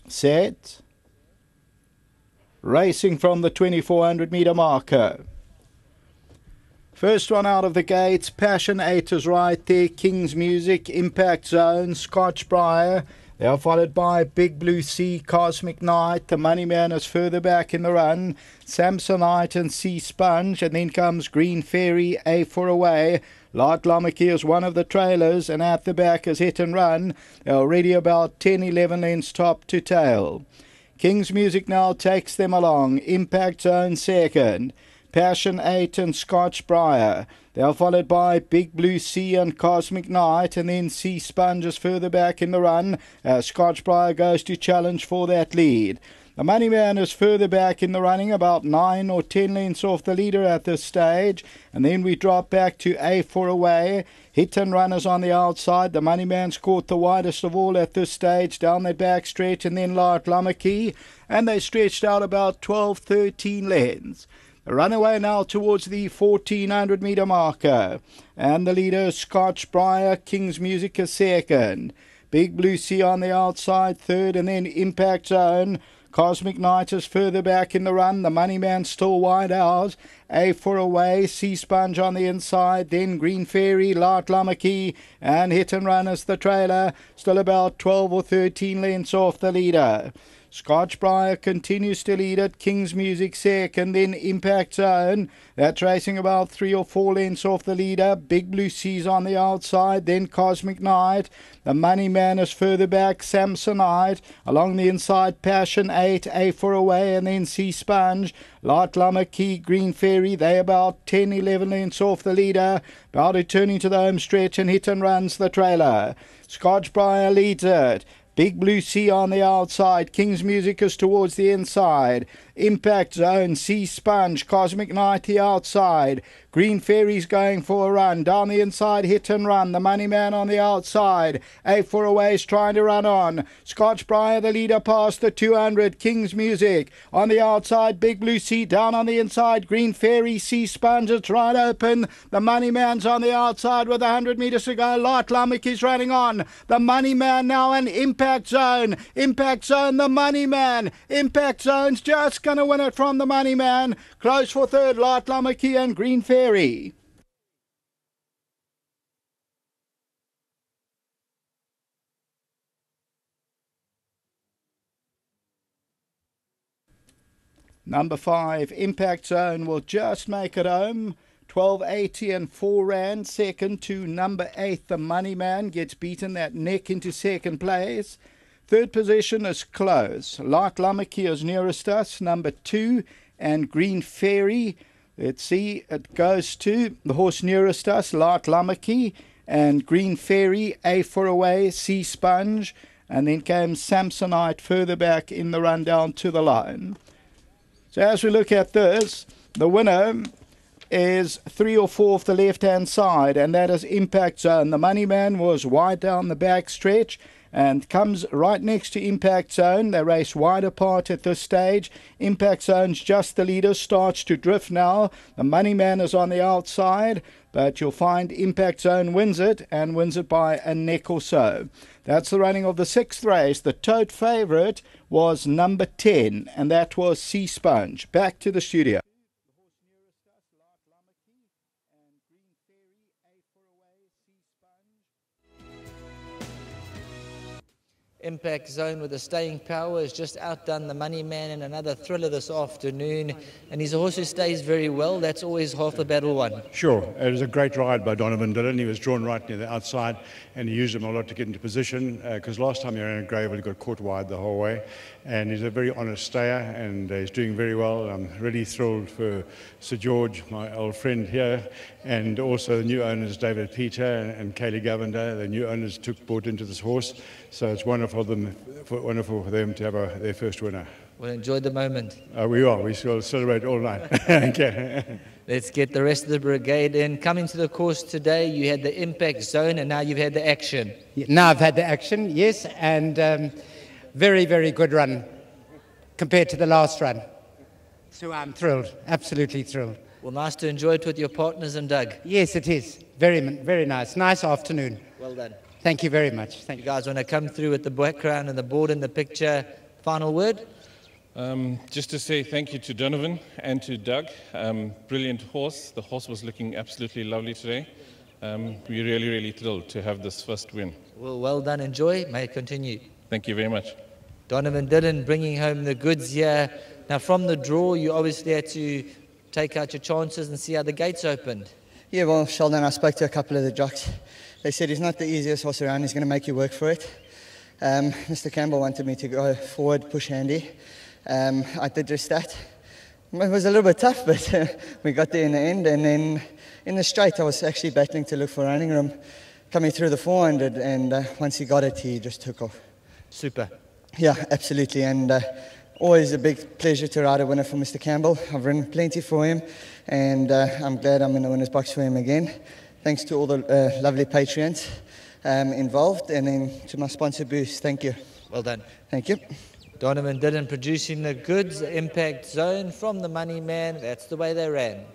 Set. Racing from the 2400 metre marker. First one out of the gates, Passion 8 is right there, King's Music, Impact Zone, Scotch Briar. They are followed by Big Blue Sea, Cosmic Night. The Money Man is further back in the run. Samsonite and Sea Sponge. And then comes Green Fairy, A for Away. Light Lomaki is one of the trailers. And at the back is Hit and Run. They're already about 10-11 lengths top to tail. King's Music now takes them along. Impact Zone second. Passion 8 and Scotch Briar. They are followed by Big Blue Sea and Cosmic Night, and then Sea Sponge is further back in the run. Scotch Briar goes to challenge for that lead. The Money Man is further back in the running, about 9 or 10 lengths off the leader at this stage. And then we drop back to A for Away. Hit and Run is on the outside. The Money Man's caught the widest of all at this stage, down their back stretch, and then Light Lomaki. And they stretched out about 12-13 lengths. The runaway now towards the 1400 metre marker. And the leader, Scotch Briar, King's Music is second. Big Blue Sea on the outside, third, and then Impact Zone. Cosmic Night is further back in the run. The Money Man still wide out. A for Away, Sea Sponge on the inside, then Green Fairy, Light Lomaki, and Hit and Run is the trailer. Still about 12 or 13 lengths off the leader. Scotch Briar continues to lead it. King's Music second, then Impact Zone. That's racing about 3 or 4 lengths off the leader. Big Blue Seas on the outside, then Cosmic Night. The Money Man is further back, Samsonite. Along the inside, Passion 8, A for Away, and then Sea Sponge. Light Lomaki, Green Fairy, they about 10-11 lengths off the leader. About returning to the home stretch, and Hit and Run's the trailer. Scotch Briar leads it. Big Blue Sea on the outside. King's Music is towards the inside. Impact Zone, Sea Sponge, Cosmic Night the outside. Green Fairy's going for a run. Down the inside, Hit and Run. The Money Man on the outside. A for Away's trying to run on. Scotch Briar, the leader, past the 200. King's Music on the outside. Big Blue Sea down on the inside. Green Fairy, Sea Sponge, it's right open. The Money Man's on the outside with 100 metres to go. Light Lomaki running on. The Money Man now and Impact Zone. Impact Zone, the Money Man. Impact Zone's just going to win it from the Money Man. Close for third, Light Lomaki and Green Fairy. Number 5, Impact Zone will just make it home. 12.80 and 4 rand. Second to number 8, the Money Man gets beaten that neck into second place. Third position is close. Light Lomaki is nearest us, number 2, and Green Fairy. Let's see, it goes to the horse nearest us, Light Lomaki, and Green Fairy, A for Away, Sea Sponge, and then came Samsonite further back in the run down to the line. So as we look at this, the winner is 3 or 4 off the left-hand side, and that is Impact Zone. The Money Man was wide down the back stretch and comes right next to Impact Zone. They race wide apart at this stage. Impact Zone's just the leader, starts to drift now. The Money Man is on the outside, but you'll find Impact Zone wins it, and wins it by a neck or so. That's the running of the 6th race. The tote favourite was number 10, and that was Sea Sponge. Back to the studio. Impact Zone with the staying power has just outdone the Money Man in another thriller this afternoon, and he's a horse who stays very well. That's always half the battle won. Sure, it was a great ride by Donovan Dillon. He was drawn right near the outside, and he used him a lot to get into position, because last time he ran a Gravel he got caught wide the whole way, and he's a very honest stayer, and he's doing very well. I'm really thrilled for Sir George, my old friend here, and also the new owners David Peter and Kaylee Govender. The new owners bought into this horse, so it's wonderful for them to have their first winner. Well, enjoy the moment. We will celebrate all night. Okay. Let's get the rest of the brigade in. Coming to the course today, you had the Impact Zone, and now you've had the action. Now I've had the action, yes, and very, very good run compared to the last run. So I'm thrilled, absolutely thrilled. Well, nice to enjoy it with your partners and Doug. Yes, it is. Very, very nice. Nice afternoon. Well done. Thank you very much. Thank You you. guys want to come through with the background and the board and the picture. Final word? Just to say thank you to Donovan and to Doug. Brilliant horse. The horse was looking absolutely lovely today. We're really, really thrilled to have this first win. Well done, enjoy. May it continue. Thank you very much. Donovan Dillon bringing home the goods here. Now from the draw, you obviously had to take out your chances and see how the gates opened. Yeah, well, Sheldon, I spoke to a couple of the jocks. They said he's not the easiest horse around, he's going to make you work for it. Mr. Campbell wanted me to go forward, push handy. I did just that. It was a little bit tough, but we got there in the end. And then in the straight, I was actually battling to look for running room, coming through the 400, and once he got it, he just took off. Super. Yeah, absolutely, and always a big pleasure to ride a winner for Mr. Campbell. I've ridden plenty for him, and I'm glad I'm in the winner's box for him again. Thanks to all the lovely patrons involved, and then to my sponsor Boost, thank you. Well done. Thank you. Donovan Dillon producing the goods, Impact Zone from the Money Man. That's the way they ran.